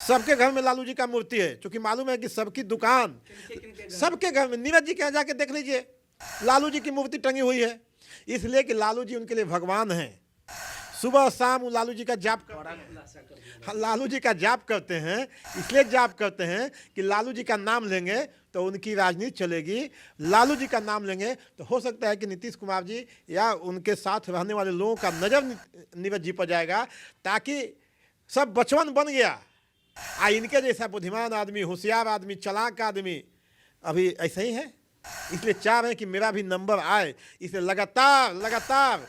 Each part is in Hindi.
सबके घर में लालू जी का मूर्ति है, क्योंकि मालूम है कि सबकी दुकान सबके घर में, नीरज जी के यहाँ जाके देख लीजिए लालू जी की मूर्ति टंगी हुई है, इसलिए कि लालू जी उनके लिए भगवान हैं। सुबह शाम लालू जी का जाप लालू जी का जाप करते हैं, इसलिए जाप करते हैं कि लालू जी का नाम लेंगे तो उनकी राजनीति चलेगी, लालू जी का नाम लेंगे तो हो सकता है कि नीतीश कुमार जी या उनके साथ रहने वाले लोगों का नज़र नीरज जी पर जाएगा, ताकि सब बचवन बन गया। इनके जैसा बुद्धिमान आदमी, होशियार आदमी, चालाक आदमी अभी ऐसे ही है, इसलिए चाह रहे हैं कि मेरा भी नंबर आए, इसलिए लगातार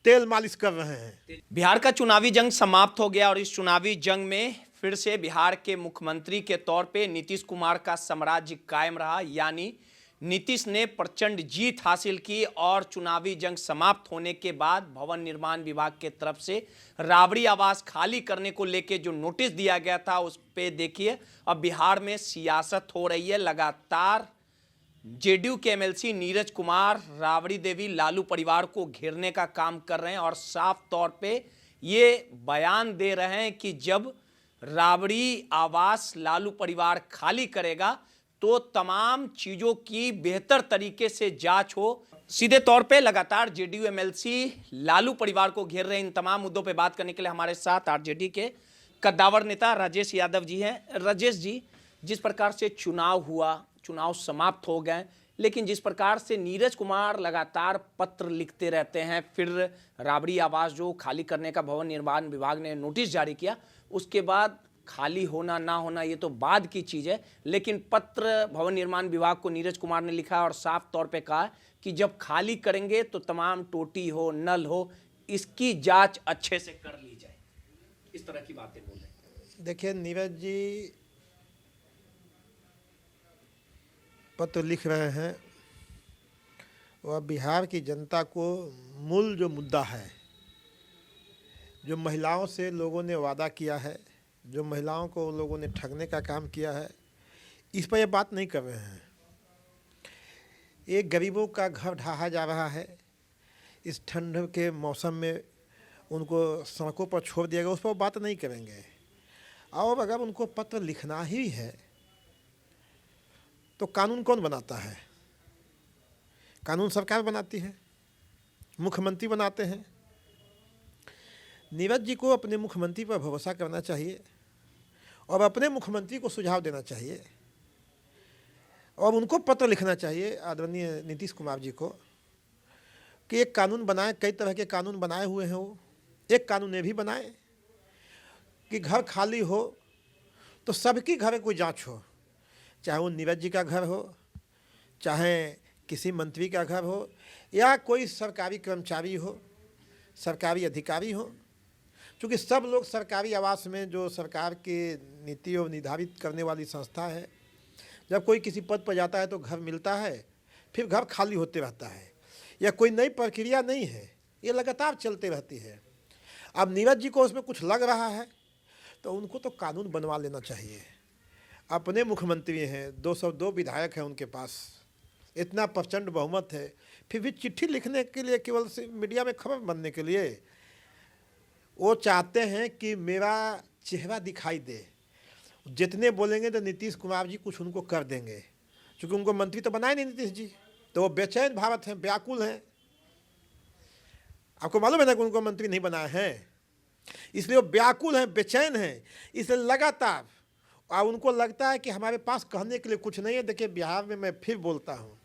तेल मालिश कर रहे हैं। बिहार का चुनावी जंग समाप्त हो गया और इस चुनावी जंग में फिर से बिहार के मुख्यमंत्री के तौर पे नीतीश कुमार का साम्राज्य कायम रहा, यानी नीतीश ने प्रचंड जीत हासिल की और चुनावी जंग समाप्त होने के बाद भवन निर्माण विभाग के तरफ से राबड़ी आवास खाली करने को लेके जो नोटिस दिया गया था उस पे देखिए अब बिहार में सियासत हो रही है। लगातार जेडीयू के एमएलसी नीरज कुमार राबड़ी देवी लालू परिवार को घेरने का काम कर रहे हैं और साफ तौर पे ये बयान दे रहे हैं कि जब राबड़ी आवास लालू परिवार खाली करेगा तो तमाम चीजों की बेहतर तरीके से जांच हो। सीधे तौर पे लगातार जेडीयू एमएलसी लालू परिवार को घेर रहे हैं। इन तमाम मुद्दों पे बात करने के लिए हमारे साथ आरजेडी के कद्दावर नेता राजेश यादव जी हैं। राजेश जी, जिस प्रकार से चुनाव हुआ, चुनाव समाप्त हो गए, लेकिन जिस प्रकार से नीरज कुमार लगातार पत्र लिखते रहते हैं, फिर राबड़ी आवास जो खाली करने का भवन निर्माण विभाग ने नोटिस जारी किया, उसके बाद खाली होना ना होना ये तो बाद की चीज़ है, लेकिन पत्र भवन निर्माण विभाग को नीरज कुमार ने लिखा और साफ तौर पे कहा कि जब खाली करेंगे तो तमाम टोटी हो, नल हो, इसकी जांच अच्छे से कर ली जाए, इस तरह की बातें बोले। देखिए, नीरज जी पत्र लिख रहे हैं, वह बिहार की जनता को मूल जो मुद्दा है, जो महिलाओं से लोगों ने वादा किया है, जो महिलाओं को लोगों ने ठगने का काम किया है, इस पर ये बात नहीं कर रहे हैं। एक गरीबों का घर ढहा जा रहा है, इस ठंड के मौसम में उनको सड़कों पर छोड़ दिया गया, उस पर बात नहीं करेंगे। और अगर उनको पत्र लिखना ही है तो कानून कौन बनाता है? कानून सरकार बनाती है, मुख्यमंत्री बनाते हैं। नीरज जी को अपने मुख्यमंत्री पर भरोसा करना चाहिए और अपने मुख्यमंत्री को सुझाव देना चाहिए और उनको पत्र लिखना चाहिए आदरणीय नीतीश कुमार जी को कि एक कानून बनाए। कई तरह के कानून बनाए हुए हैं वो, एक कानून ये भी बनाए कि घर खाली हो तो सबकी घर कोई जांच हो, चाहे वो नीरज जी का घर हो, चाहे किसी मंत्री का घर हो, या कोई सरकारी कर्मचारी हो, सरकारी अधिकारी हो। क्योंकि सब लोग सरकारी आवास में, जो सरकार की नीति और निर्धारित करने वाली संस्था है, जब कोई किसी पद पर जाता है तो घर मिलता है, फिर घर खाली होते रहता है, या कोई नई प्रक्रिया नहीं है, ये लगातार चलते रहती है। अब नीरज जी को उसमें कुछ लग रहा है तो उनको तो कानून बनवा लेना चाहिए। अपने मुख्यमंत्री हैं, 202 विधायक हैं उनके पास, इतना प्रचंड बहुमत है, फिर भी चिट्ठी लिखने के लिए, केवल से मीडिया में खबर बनने के लिए वो चाहते हैं कि मेरा चेहरा दिखाई दे। जितने बोलेंगे तो नीतीश कुमार जी कुछ उनको कर देंगे, क्योंकि उनको मंत्री तो बनाए नहीं नीतीश जी, तो वो बेचैन भारत हैं, व्याकुल हैं। आपको मालूम है ना कि उनको मंत्री नहीं बनाए हैं, इसलिए वो व्याकुल हैं, बेचैन हैं, इसलिए लगातार। और उनको लगता है कि हमारे पास कहने के लिए कुछ नहीं है। देखिए, बिहार में मैं फिर बोलता हूँ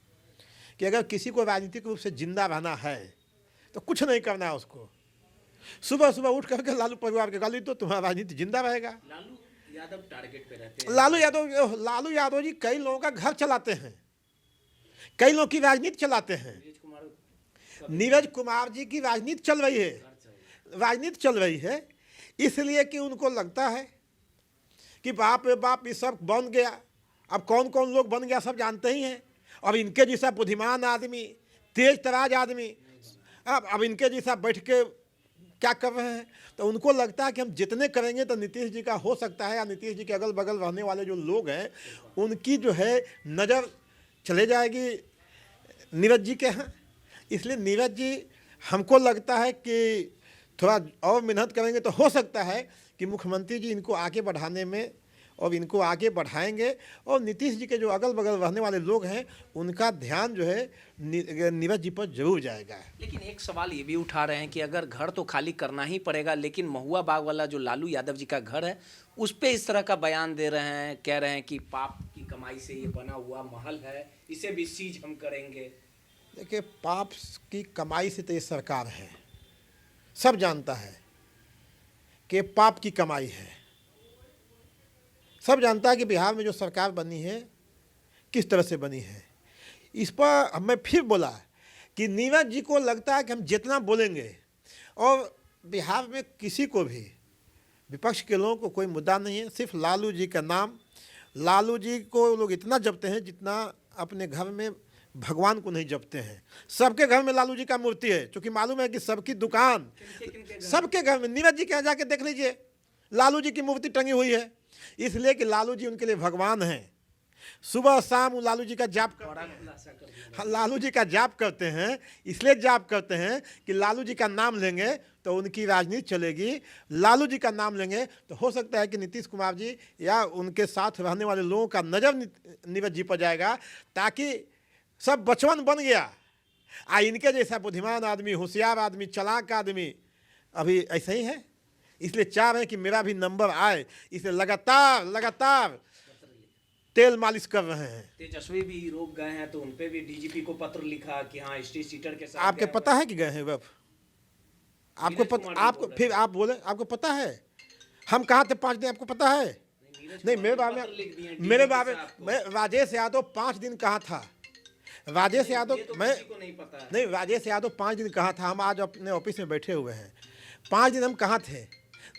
कि अगर किसी को राजनीतिक रूप से जिंदा रहना है तो कुछ नहीं करना है उसको। सुबह सुबह उठ करके लालू परिवार के गाली तो तुम्हारा राजनीति जिंदा रहेगा। लालू यादव टारगेट पे रहते हैं। लालू यादव जी कई लोगों का घर चलाते हैं, कई लोगों की राजनीति चलाते हैं। नीरज कुमार जी की राजनीति चल रही है, राजनीति चल रही है, इसलिए कि उनको लगता है कि बाप रे बाप ये सब बन गया। अब कौन कौन लोग बन गया सब जानते ही हैं। अब इनके जैसा बुद्धिमान आदमी, तेज तराज आदमी, अब इनके जैसा बैठ के क्या कर रहे हैं, तो उनको लगता है कि हम जितने करेंगे तो नीतीश जी का हो सकता है, या नीतीश जी के अगल बगल रहने वाले जो लोग हैं उनकी जो है नज़र चले जाएगी नीरज जी के यहाँ। इसलिए नीरज जी, हमको लगता है कि थोड़ा और मेहनत करेंगे तो हो सकता है कि मुख्यमंत्री जी इनको आगे बढ़ाने में और इनको आगे बढ़ाएंगे, और नीतीश जी के जो अगल बगल रहने वाले लोग हैं उनका ध्यान जो है नीरज जी पर जरूर जाएगा। लेकिन एक सवाल ये भी उठा रहे हैं कि अगर घर तो खाली करना ही पड़ेगा, लेकिन महुआ बाग वाला जो लालू यादव जी का घर है उस पे इस तरह का बयान दे रहे हैं, कह रहे हैं कि पाप की कमाई से ये बना हुआ महल है, इसे भी सीज हम करेंगे। देखिए, पाप की कमाई से तो ये सरकार है, सब जानता है कि पाप की कमाई है। सब जानता है कि बिहार में जो सरकार बनी है किस तरह से बनी है। इस पर हमें फिर बोला कि नीरज जी को लगता है कि हम जितना बोलेंगे, और बिहार में किसी को भी, विपक्ष के लोगों को कोई मुद्दा नहीं है, सिर्फ लालू जी का नाम। लालू जी को लोग इतना जपते हैं जितना अपने घर में भगवान को नहीं जपते हैं। सबके घर में लालू जी का मूर्ति है, क्योंकि मालूम है कि सबकी दुकान, सबके घर में, नीरज जी के यहाँ जाके देख लीजिए, लालू जी की मूर्ति टंगी हुई है, इसलिए कि लालू जी उनके लिए भगवान हैं। सुबह शाम लालू जी का जाप करते हैं, लालू जी का जाप करते हैं, इसलिए जाप करते हैं कि लालू जी का नाम लेंगे तो उनकी राजनीति चलेगी। लालू जी का नाम लेंगे तो हो सकता है कि नीतीश कुमार जी या उनके साथ रहने वाले लोगों का नज़र नीरज जी पर जाएगा, ताकि सब बचवन बन गया। इनके जैसा बुद्धिमान आदमी, होशियार आदमी, चालाक आदमी अभी ऐसे ही है, इसलिए चाह रहे हैं कि मेरा भी नंबर आए, इसलिए लगातार तेल मालिश कर रहे हैं। तेजस्वी भी रोक गए हैं, तो उनपे भी डीजीपी को पत्र लिखा कि हाँ स्ट्रीट सीटर के साथ। आपके पता है कि गए हैं? वह आपको फिर आप बोले आपको पता है हम कहाँ थे 5 दिन, आपको पता है? नहीं, मेरे बारे में राजेश यादव 5 दिन कहाँ था? राजेश यादव नहीं, राजेश यादव 5 दिन कहाँ था? हम आज अपने ऑफिस में बैठे हुए हैं, 5 दिन हम कहाँ थे?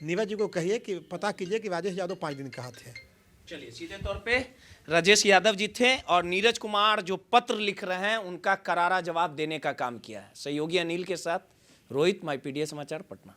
नीरज जी को कहिए कि पता कीजिए कि राजेश यादव 5 दिन कहाँ थे। चलिए, सीधे तौर पे राजेश यादव जी थे, और नीरज कुमार जो पत्र लिख रहे हैं उनका करारा जवाब देने का काम किया है। सहयोगी अनिल के साथ रोहित, माईपीडीए समाचार, पटना।